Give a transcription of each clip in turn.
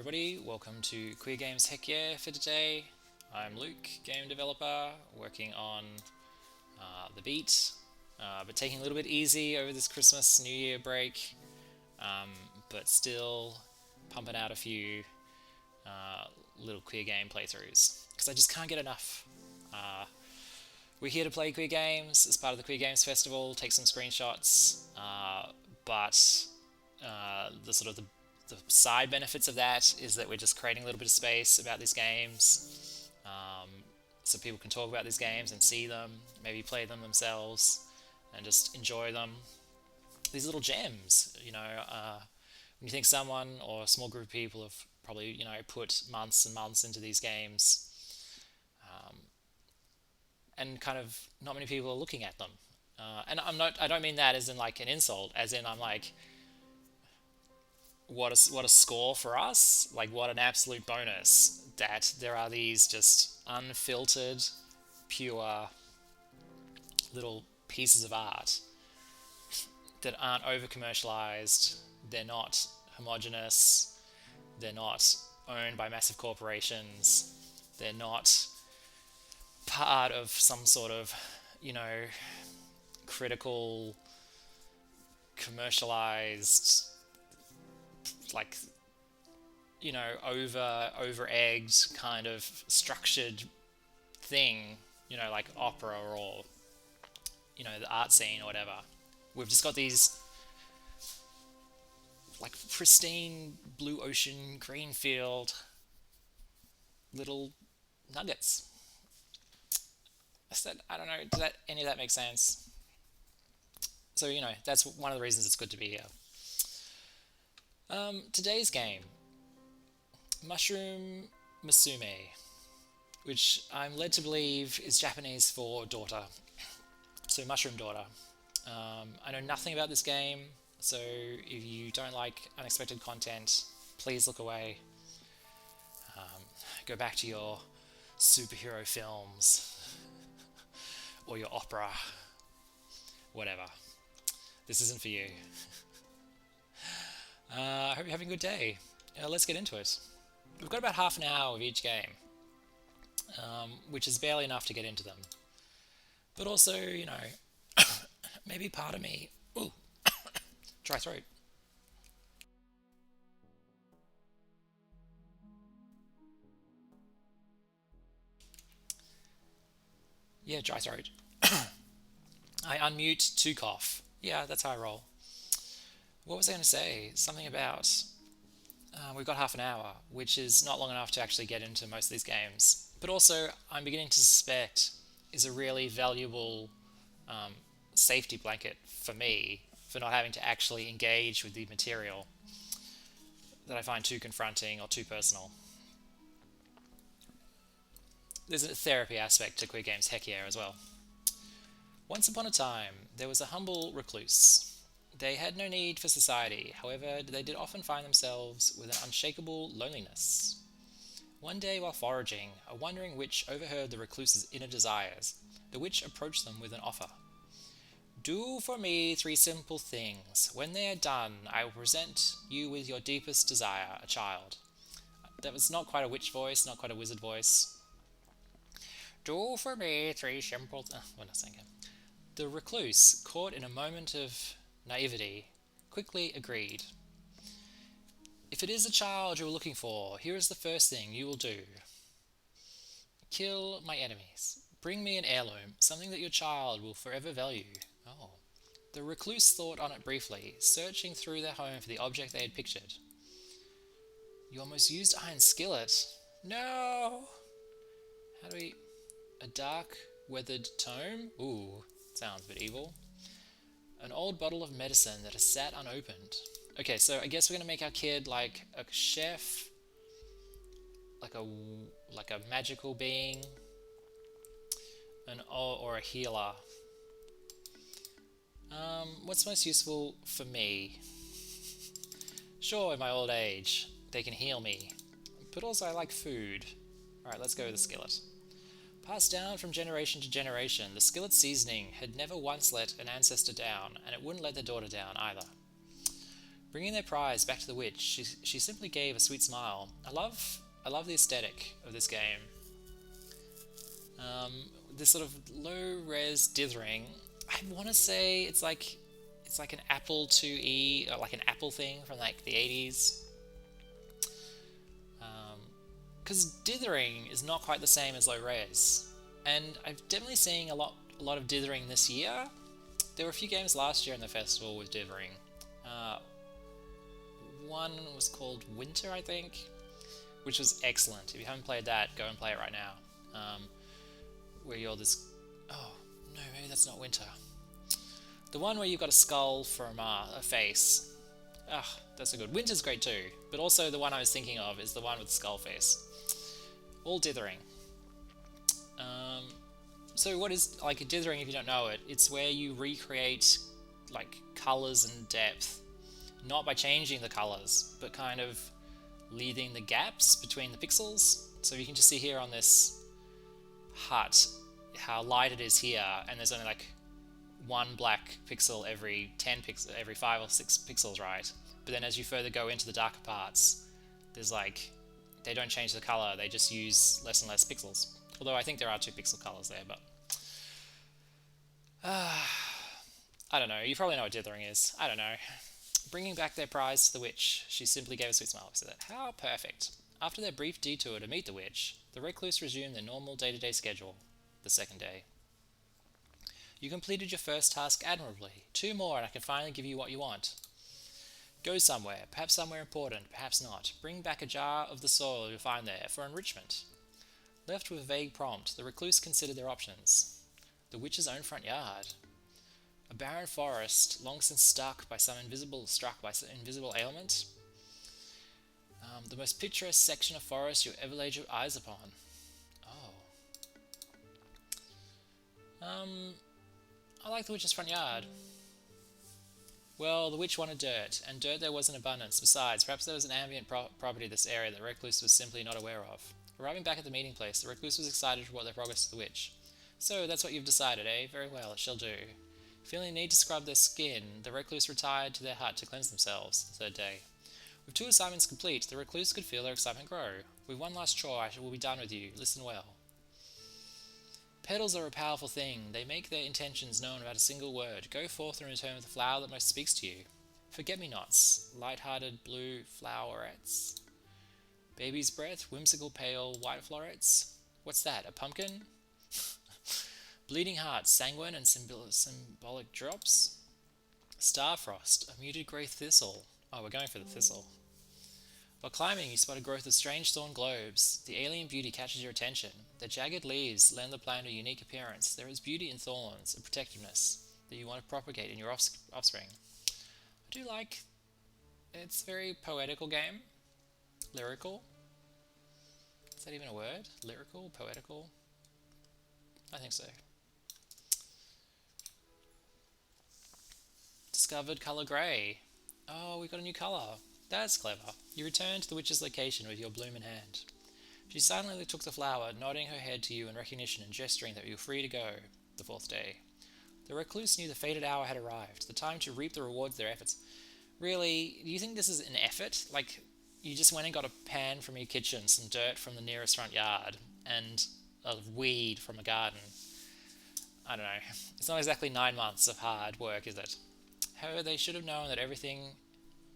everybody, welcome to Queer Games Heck Yeah for today. I'm Luke, game developer, working on the beat, but taking a little bit easy over this Christmas New Year break, but still pumping out a few little queer game playthroughs, because I just can't get enough. We're here to play queer games as part of the Queer Games Festival, take some screenshots, but the side benefits of that is that we're just creating a little bit of space about these games, so people can talk about these games and see them, maybe play them themselves, and just enjoy them. These little gems, when you think someone or a small group of people have probably, put months and months into these games, and kind of not many people are looking at them. And I don't mean that as in like an insult, as in I'm like, what a score for us, like what an absolute bonus that there are these just unfiltered, pure little pieces of art that aren't over commercialized, they're not homogenous, they're not owned by massive corporations, they're not part of some sort of, critical, commercialized, like, over egged kind of structured thing, like opera or, the art scene or whatever. We've just got these like pristine blue ocean, green field, little nuggets. I don't know, does any of that make sense? So, that's one of the reasons it's good to be here. Today's game, Mushroom Musume, which I'm led to believe is Japanese for daughter. So, mushroom daughter. I know nothing about this game, so if you don't like unexpected content, please look away. Go back to your superhero films or your opera, whatever. This isn't for you. I hope you're having a good day. Let's get into it. We've got about half an hour of each game, which is barely enough to get into them. But also, maybe part of me... Ooh, dry throat. Yeah, dry throat. I unmute to cough. Yeah, that's how I roll. What was I going to say? Something about... we've got half an hour, which is not long enough to actually get into most of these games. But also, I'm beginning to suspect is a really valuable safety blanket for me for not having to actually engage with the material that I find too confronting or too personal. There's a therapy aspect to queer games heck yeah as well. Once upon a time, there was a humble recluse. They had no need for society, however, they did often find themselves with an unshakable loneliness. One day while foraging, a wandering witch overheard the recluse's inner desires. The witch approached them with an offer. "Do for me 3 simple things. When they are done, I will present you with your deepest desire, a child." That was not quite a witch voice, not quite a wizard voice. "Do for me 3 simple... what am I saying? The recluse, caught in a moment of naivety, quickly agreed. "If it is a child you are looking for, here is the first thing you will do. Kill my enemies. Bring me an heirloom, something that your child will forever value." Oh. The recluse thought on it briefly, searching through their home for the object they had pictured. "You almost used iron skillet." "No!" How do we... A dark, weathered tome? Ooh, sounds a bit evil. "An old bottle of medicine that has sat unopened." Okay, so I guess we're gonna make our kid like a chef, like a magical being, or a healer. What's most useful for me? Sure, in my old age, they can heal me, but also I like food. Alright, let's go with the skillet. Passed down from generation to generation, the skillet's seasoning had never once let an ancestor down, and it wouldn't let their daughter down either. Bringing their prize back to the witch, she simply gave a sweet smile. I love the aesthetic of this game. This sort of low-res dithering. I want to say it's like an Apple IIe, or like an Apple thing from like the 80s. Because dithering is not quite the same as low-res, and I've definitely seen a lot of dithering this year. There were a few games last year in the festival with dithering. One was called Winter, I think, which was excellent. If you haven't played that, go and play it right now. Where you're this... Oh, no, maybe that's not Winter. The one where you've got a skull from a face. That's so good. Winter's great too, but also the one I was thinking of is the one with the skull face. All dithering. So what is like dithering, if you don't know it? It's where you recreate like colors and depth, not by changing the colors, but kind of leaving the gaps between the pixels. So you can just see here on this hut how light it is here, and there's only like one black pixel every 5 or 6 pixels, right? But then as you further go into the darker parts, there's like, they don't change the color, they just use less and less pixels. Although I think there are 2 pixel colors there, but... I don't know, you probably know what dithering is. I don't know. Bringing back their prize to the witch, she simply gave a sweet smile. So that, how perfect. After their brief detour to meet the witch, the recluse resumed their normal day-to-day schedule, the second day. You completed your first task admirably. 2 more and I can finally give you what you want. Go somewhere, perhaps somewhere important, perhaps not. Bring back a jar of the soil you'll find there for enrichment. Left with a vague prompt, the recluse considered their options. The witch's own front yard. A barren forest, long since struck by some invisible ailment. The most picturesque section of forest you ever laid your eyes upon. I like the witch's front yard. Well, the witch wanted dirt, and dirt there was in abundance. Besides, perhaps there was an ambient property of this area that the recluse was simply not aware of. Arriving back at the meeting place, the recluse was excited to report their progress to the witch. So, that's what you've decided, eh? Very well, it shall do. Feeling the need to scrub their skin, the recluse retired to their hut to cleanse themselves, the third day. With 2 assignments complete, the recluse could feel their excitement grow. With one last chore, I will be done with you. Listen well. Petals are a powerful thing. They make their intentions known without a single word. Go forth and return with the flower that most speaks to you. Forget-me-nots, light-hearted blue flowerets. Baby's breath, whimsical pale white florets. What's that, a pumpkin? Bleeding hearts, sanguine and symbolic drops. Starfrost, a muted grey thistle. Oh, we're going for the thistle. While climbing, you spot a growth of strange thorn globes. The alien beauty catches your attention. The jagged leaves lend the plant a unique appearance. There is beauty in thorns, a protectiveness that you want to propagate in your offspring. I do like... It's a very poetical game. Lyrical. Is that even a word? Lyrical? Poetical? I think so. Discovered colour grey. Oh, we got a new colour. That's clever. You return to the witch's location with your bloom in hand. She silently took the flower, nodding her head to you in recognition and gesturing that you were free to go, the 4th day. The recluse knew the fated hour had arrived, the time to reap the rewards of their efforts. Really, do you think this is an effort? Like, you just went and got a pan from your kitchen, some dirt from the nearest front yard, and a weed from a garden. I don't know. It's not exactly 9 months of hard work, is it? However, they should have known that everything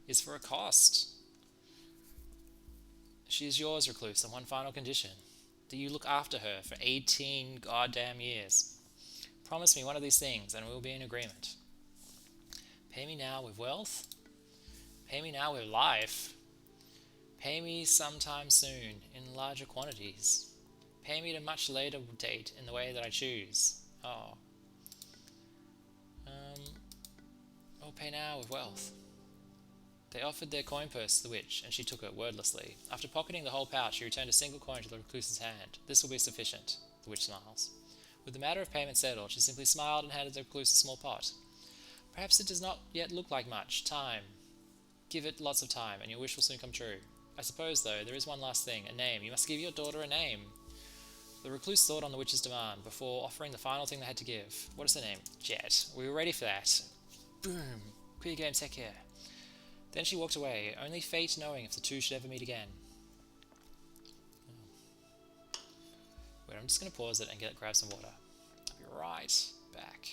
is for a cost. She is yours, recluse, on one final condition, that you look after her for 18 goddamn years. Promise me one of these things, and we'll be in agreement. Pay me now with wealth. Pay me now with life. Pay me sometime soon, in larger quantities. Pay me at a much later date in the way that I choose. Oh. Or pay now with wealth. They offered their coin purse to the witch, and she took it wordlessly. After pocketing the whole pouch, she returned a single coin to the recluse's hand. This will be sufficient, the witch smiles. With the matter of payment settled, she simply smiled and handed the recluse a small pot. Perhaps it does not yet look like much. Time. Give it lots of time, and your wish will soon come true. I suppose, though, there is one last thing, a name. You must give your daughter a name. The recluse thought on the witch's demand, before offering the final thing they had to give. What is the name? Jet. We were ready for that. Boom. Queer Games, heck yeah. Then she walked away, only fate knowing if the two should ever meet again. Wait, I'm just going to pause it and grab some water. I'll be right back.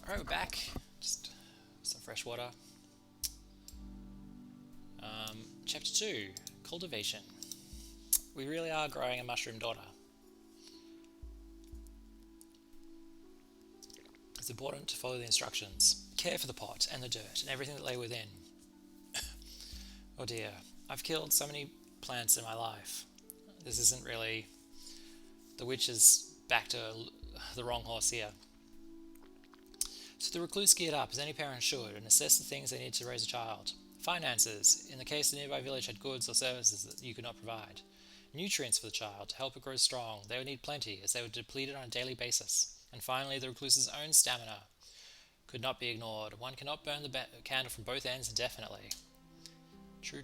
Alright, we're back. Just some fresh water. Chapter 2, Cultivation. We really are growing a mushroom daughter. It's important to follow the instructions. Care for the pot and the dirt and everything that lay within. Oh dear, I've killed so many plants in my life. This isn't really... The witch is back to the wrong horse here. So the recluse geared up, as any parent should, and assessed the things they need to raise a child. Finances, in the case the nearby village had goods or services that you could not provide. Nutrients for the child, to help it grow strong. They would need plenty, as they were depleted on a daily basis. And finally, the recluse's own stamina could not be ignored. One cannot burn the candle from both ends indefinitely. True.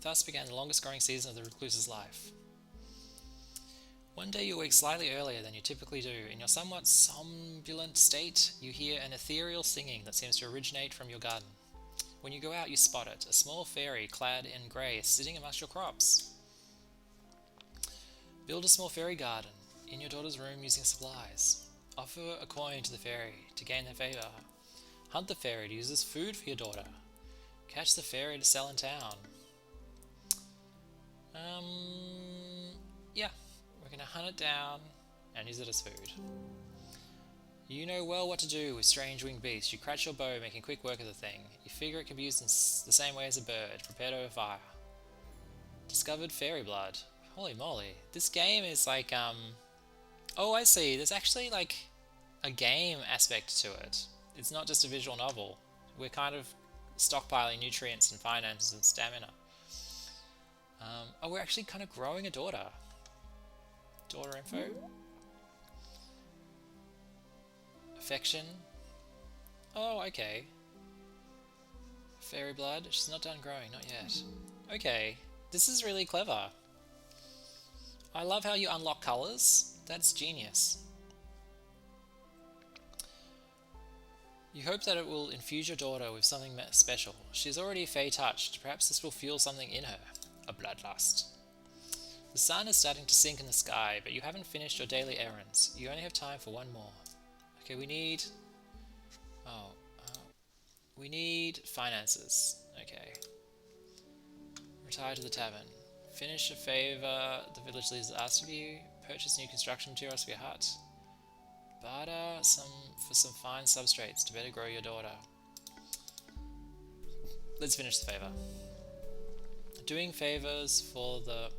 Thus began the longest growing season of the recluse's life. One day you wake slightly earlier than you typically do. In your somewhat somnolent state, you hear an ethereal singing that seems to originate from your garden. When you go out, you spot it, a small fairy clad in grey sitting amongst your crops. Build a small fairy garden in your daughter's room using supplies. Offer a coin to the fairy to gain their favour. Hunt the fairy to use as food for your daughter. Catch the fairy to sell in town. Yeah. We're going to hunt it down and use it as food. You know well what to do with strange winged beasts. You crouch your bow, making quick work of the thing. You figure it can be used in the same way as a bird, prepared over fire. Discovered fairy blood. Holy moly. This game is like, Oh, I see. There's actually like a game aspect to it. It's not just a visual novel. We're kind of stockpiling nutrients and finances and stamina. Oh, we're actually kind of growing a daughter. Daughter info. Affection. Oh, okay. Fairy blood. She's not done growing, not yet. Okay, this is really clever. I love how you unlock colours. That's genius. You hope that it will infuse your daughter with something special. She's already fey touched. Perhaps this will fuel something in her. A bloodlust. The sun is starting to sink in the sky, but you haven't finished your daily errands. You only have time for one more. Okay, we need... we need finances. Okay. Retire to the tavern. Finish a favour the village leaders asked of you. Purchase new construction materials for your hut. Barter for some fine substrates to better grow your daughter. Let's finish the favour. Doing favours for the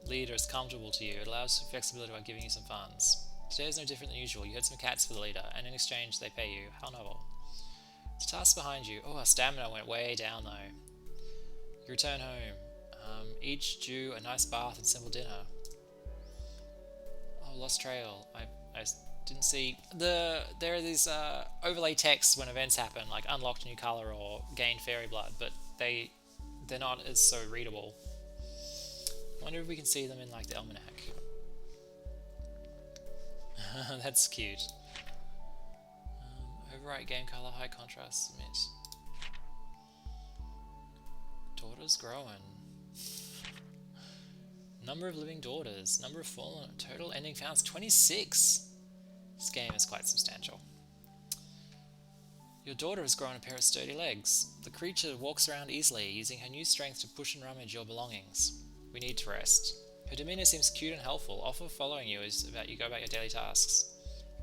leader is comfortable to you. It allows flexibility by giving you some funds. Today is no different than usual. You herd some cats for the leader, and in exchange they pay you. How novel. The task behind you. Oh, our stamina went way down though. You return home. Each due a nice bath and simple dinner. Oh, lost trail. I didn't see... There are these overlay texts when events happen, like unlocked new colour or gained fairy blood, but they're not as so readable. I wonder if we can see them in like the almanac. That's cute. Overwrite game color, high contrast, submit. Daughters growing. Number of living daughters, number of fallen, total ending founds 26. This game is quite substantial. Your daughter has grown a pair of sturdy legs. The creature walks around easily, using her new strength to push and rummage your belongings. We need to rest. Her demeanour seems cute and helpful, often following you as you go about your daily tasks.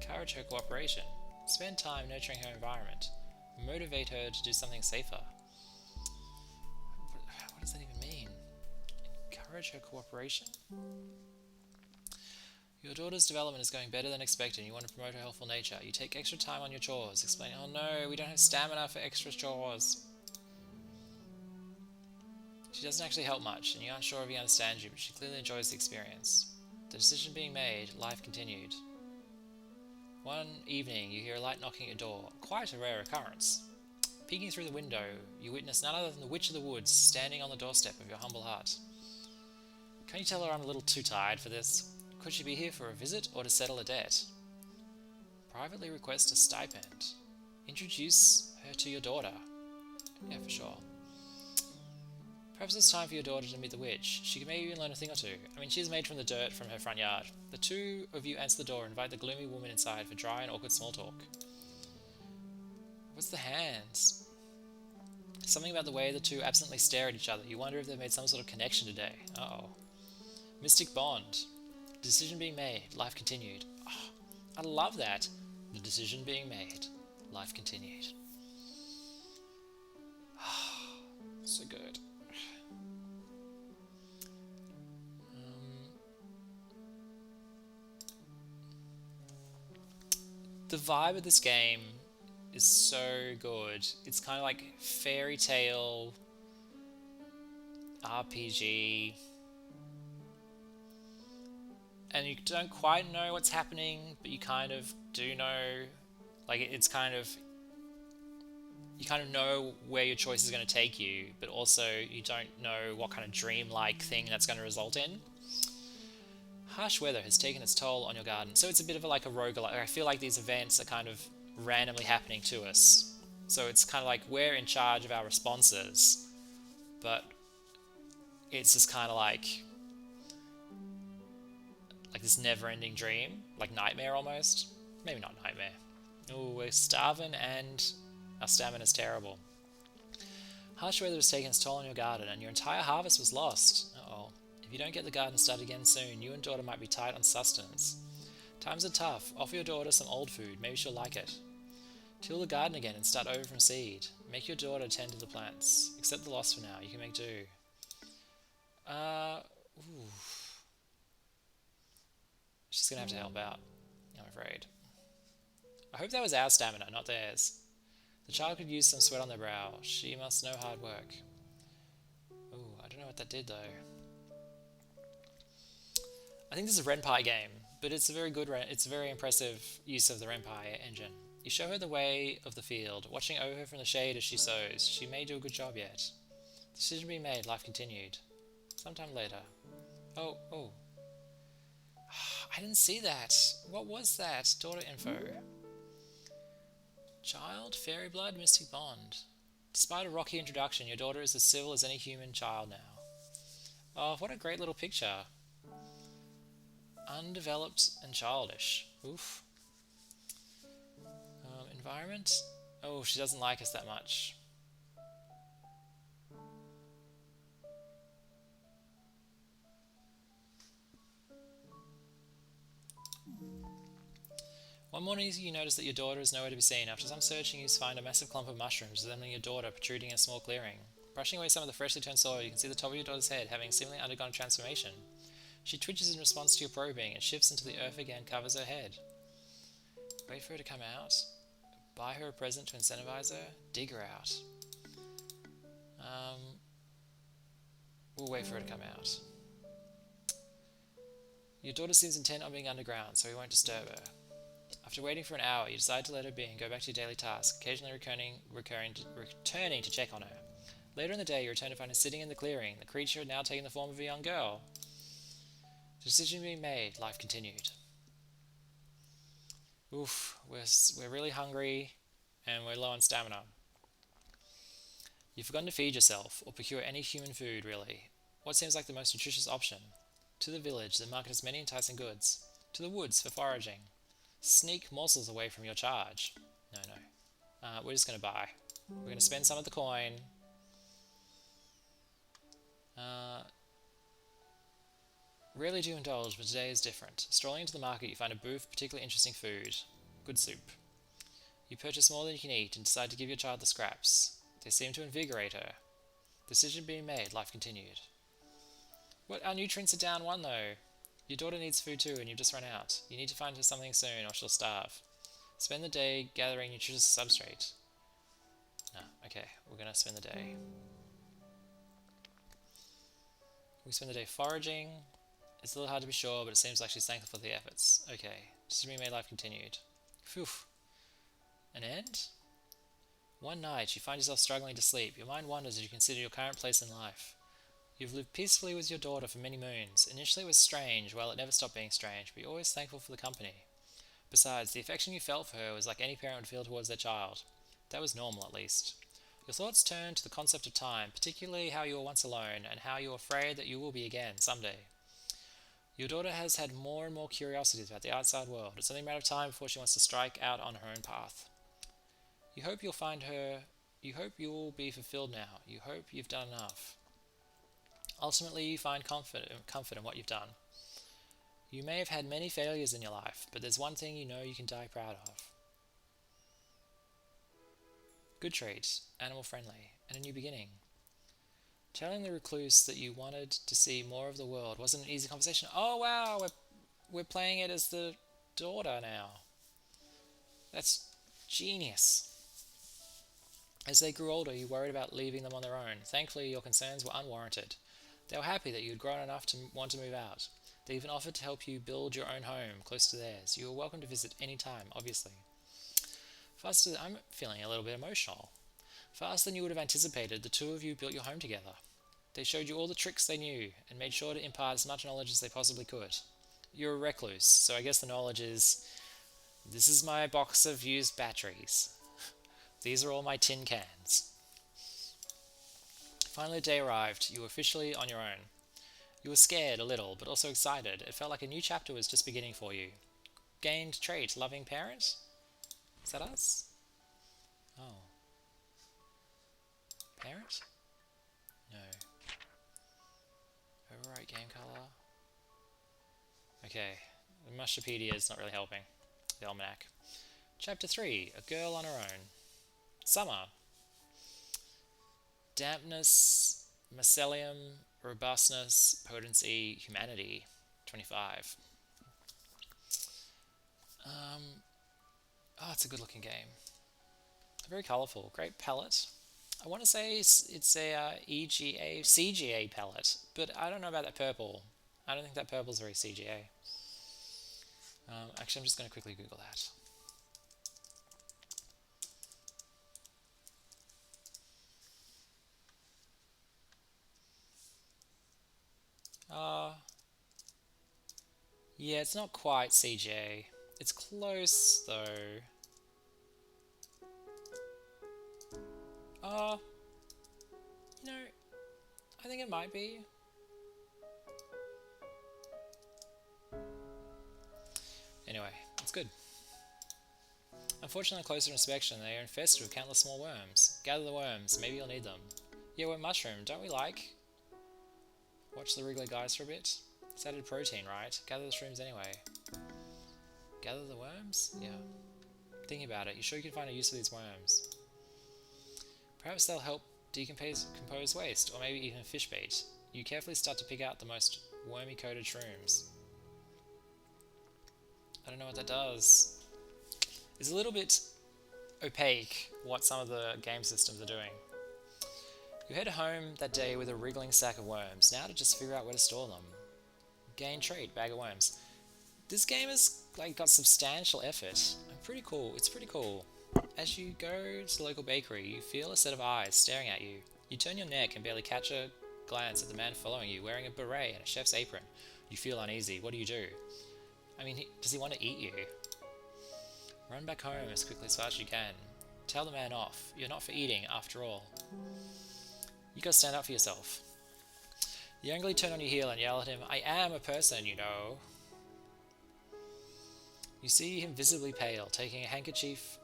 Encourage her cooperation. Spend time nurturing her environment. Motivate her to do something safer. What does that even mean? Encourage her cooperation? Your daughter's development is going better than expected and you want to promote her helpful nature. You take extra time on your chores, explaining, oh no, we don't have stamina for extra chores. She doesn't actually help much, and you aren't sure if he understands you, but she clearly enjoys the experience. The decision being made, life continued. One evening, you hear a light knocking at your door, quite a rare occurrence. Peeking through the window, you witness none other than the Witch of the Woods standing on the doorstep of your humble hut. Can you tell her I'm a little too tired for this? Could she be here for a visit or to settle a debt? Privately request a stipend. Introduce her to your daughter. Yeah, for sure. Perhaps it's time for your daughter to meet the witch. She can maybe even learn a thing or two. I mean, she's made from the dirt from her front yard. The two of you answer the door and invite the gloomy woman inside for dry and awkward small talk. What's the hands? Something about the way the two absently stare at each other. You wonder if they've made some sort of connection today. Uh-oh. Mystic bond. Decision being made. Life continued. Oh, I love that. The decision being made. Life continued. So good. The vibe of this game is so good. It's kind of like fairy tale RPG, and you don't quite know what's happening, but you kind of do know. Like, it's kind of, you kind of know where your choice is going to take you, but also you don't know what kind of dreamlike thing that's going to result in. Harsh weather has taken its toll on your garden, so it's a bit of like a roguelike. I feel like these events are kind of randomly happening to us, so it's kind of like we're in charge of our responses, but it's just kind of like this never-ending dream, like nightmare almost. Maybe not nightmare. Oh, we're starving and our stamina's terrible. Harsh weather has taken its toll on your garden, and your entire harvest was lost. Uh-oh. If you don't get the garden started again soon, you and daughter might be tight on sustenance. Times are tough. Offer your daughter some old food. Maybe she'll like it. Till the garden again and start over from seed. Make your daughter tend to the plants. Accept the loss for now. You can make do. Ooh. She's gonna have to help out, I'm afraid. I hope that was our stamina, not theirs. The child could use some sweat on their brow. She must know hard work. Ooh, I don't know what that did though. I think this is a Ren'Py game, but it's a very good, it's a very impressive use of the Ren'Py engine. You show her the way of the field, watching over her from the shade as she sows. She may do a good job yet. Decision being made, life continued. Sometime later. Oh. I didn't see that. What was that? Daughter info. Child, fairy blood, mystic bond. Despite a rocky introduction, your daughter is as civil as any human child now. Oh, what a great little picture. Undeveloped and childish. Oof. Environment? Oh, she doesn't like us that much. One morning you notice that your daughter is nowhere to be seen. After some searching, you find a massive clump of mushrooms resembling your daughter protruding in a small clearing. Brushing away some of the freshly turned soil, you can see the top of your daughter's head having seemingly undergone a transformation. She twitches in response to your probing and shifts until the earth again covers her head. Wait for her to come out. Buy her a present to incentivize her. Dig her out. We'll wait for her to come out. Your daughter seems intent on being underground, so we won't disturb her. After waiting for an hour, you decide to let her be and go back to your daily task, occasionally returning to check on her. Later in the day, you return to find her sitting in the clearing, the creature had now taken the form of a young girl. The decision being made, life continued. Oof, we're really hungry, and we're low on stamina. You've forgotten to feed yourself, or procure any human food, really. What seems like the most nutritious option? To the village, the market has many enticing goods. To the woods for foraging. Sneak morsels away from your charge. No. We're just going to buy. We're going to spend some of the coin. Rarely do you indulge, but today is different. Strolling into the market, you find a booth of particularly interesting food. Good soup. You purchase more than you can eat and decide to give your child the scraps. They seem to invigorate her. Decision being made, life continued. What? Our nutrients are down one though. Your daughter needs food too and you've just run out. You need to find her something soon or she'll starve. Spend the day gathering nutritious substrate. No, okay, we're gonna spend the day. We spend the day foraging. It's a little hard to be sure, but it seems like she's thankful for the efforts. Okay, decision being made, life continued. Phew. An end? One night, you find yourself struggling to sleep. Your mind wanders as you consider your current place in life. You've lived peacefully with your daughter for many moons. Initially it was strange, well it never stopped being strange, but you're always thankful for the company. Besides, the affection you felt for her was like any parent would feel towards their child. That was normal, at least. Your thoughts turned to the concept of time, particularly how you were once alone, and how you were afraid that you will be again, someday. Your daughter has had more and more curiosities about the outside world. It's only a matter of time before she wants to strike out on her own path. You hope you'll find her. You hope you'll be fulfilled now. You hope you've done enough. Ultimately, you find comfort in what you've done. You may have had many failures in your life, but there's one thing you know you can die proud of. Good trait, animal friendly, and a new beginning. Telling the recluse that you wanted to see more of the world wasn't an easy conversation. Oh wow, we're playing it as the daughter now. That's genius. As they grew older, you worried about leaving them on their own. Thankfully, your concerns were unwarranted. They were happy that you had grown enough to want to move out. They even offered to help you build your own home close to theirs. You were welcome to visit any time, obviously. I'm feeling a little bit emotional. Faster than you would have anticipated, the two of you built your home together. They showed you all the tricks they knew and made sure to impart as much knowledge as they possibly could. You're a recluse, so I guess the knowledge is, this is my box of used batteries. These are all my tin cans. Finally, the day arrived. You were officially on your own. You were scared a little, but also excited. It felt like a new chapter was just beginning for you. Gained trait, loving parent? Is that us? Oh. Parent? No. Overwrite game color. Okay. The Mushipedia is not really helping. The Almanac. Chapter 3. A girl on her own. Summer. Dampness, mycelium, robustness, potency, humanity. 25. Oh, it's a good looking game. Very colourful. Great palette. I want to say it's a CGA palette, but I don't know about that purple. I don't think that purple's very CGA. Actually, I'm just going to quickly Google that. Yeah, it's not quite CGA. It's close, though. You know, I think it might be. Anyway, it's good. Unfortunately, on closer inspection, they are infested with countless small worms. Gather the worms, maybe you'll need them. Yeah, we're mushroom, don't we like? Watch the wriggly guys for a bit. It's added protein, right? Gather the shrooms anyway. Gather the worms? Yeah. Thinking about it, you sure you can find a use for these worms? Perhaps they'll help compose waste, or maybe even fish bait. You carefully start to pick out the most wormy-coated shrooms. I don't know what that does. It's a little bit opaque what some of the game systems are doing. You head home that day with a wriggling sack of worms, now to just figure out where to store them. Gain trait, bag of worms. This game has got substantial effort. It's pretty cool. As you go to the local bakery, you feel a set of eyes staring at you. You turn your neck and barely catch a glance at the man following you, wearing a beret and a chef's apron. You feel uneasy. What do? I mean, does he want to eat you? Run back home as quickly as fast as you can. Tell the man off. You're not for eating, after all. You gotta stand up for yourself. You angrily turn on your heel and yell at him, I am a person, you know. You see him visibly pale, taking a handkerchief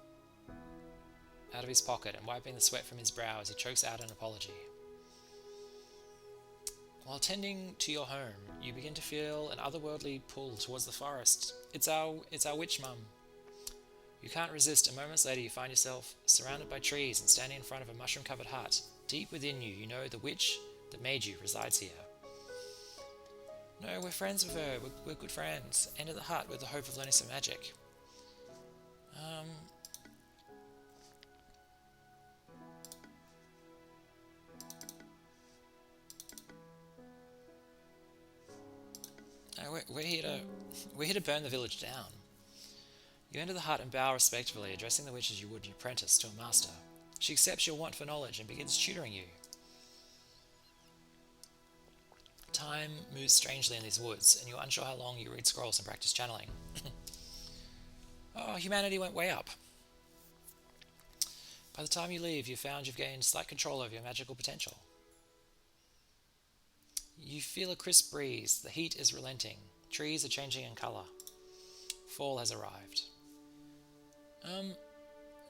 out of his pocket and wiping the sweat from his brow as he chokes out an apology. While tending to your home, you begin to feel an otherworldly pull towards the forest. It's our witch mum. You can't resist, and moments later you find yourself surrounded by trees and standing in front of a mushroom-covered hut. Deep within you, you know the witch that made you resides here. No, we're friends with her. We're good friends. Enter the hut with the hope of learning some magic. Um... No, we're here to burn the village down. You enter the hut and bow respectfully, addressing the witch as you would an apprentice to a master. She accepts your want for knowledge and begins tutoring you. Time moves strangely in these woods, and you're unsure how long you read scrolls and practice channeling. Oh, humanity went way up. By the time you leave, you've found you've gained slight control over your magical potential. You feel a crisp breeze, the heat is relenting, trees are changing in colour. Fall has arrived.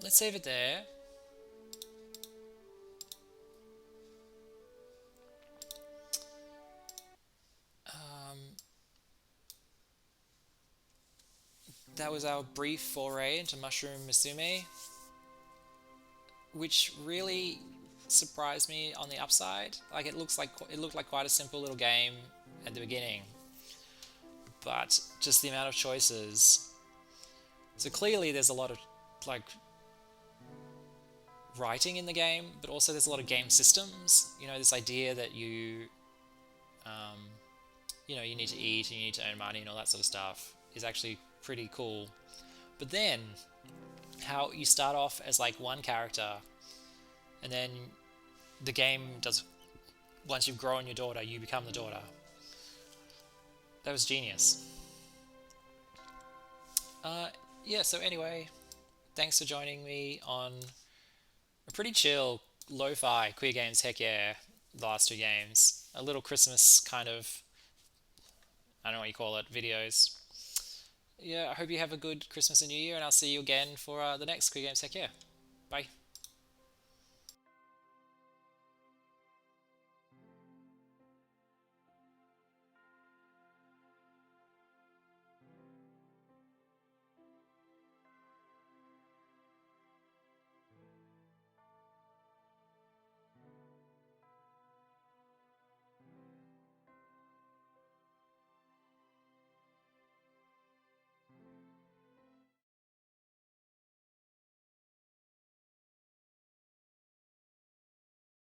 Let's save it there. That was our brief foray into Mushroom Musume, which really surprised me on the upside. Like it looked like quite a simple little game at the beginning, but just the amount of choices. So clearly there's a lot of like writing in the game, but also there's a lot of game systems. You know, this idea that you need to eat and you need to earn money and all that sort of stuff is actually pretty cool. But then how you start off as like one character, and then the game does, once you've grown your daughter, you become the daughter. That was genius. Yeah, so anyway, thanks for joining me on a pretty chill, lo-fi Queer Games Heck Yeah, the last two games. A little Christmas kind of, I don't know what you call it, videos. Yeah, I hope you have a good Christmas and New Year, and I'll see you again for the next Queer Games Heck Yeah. Bye.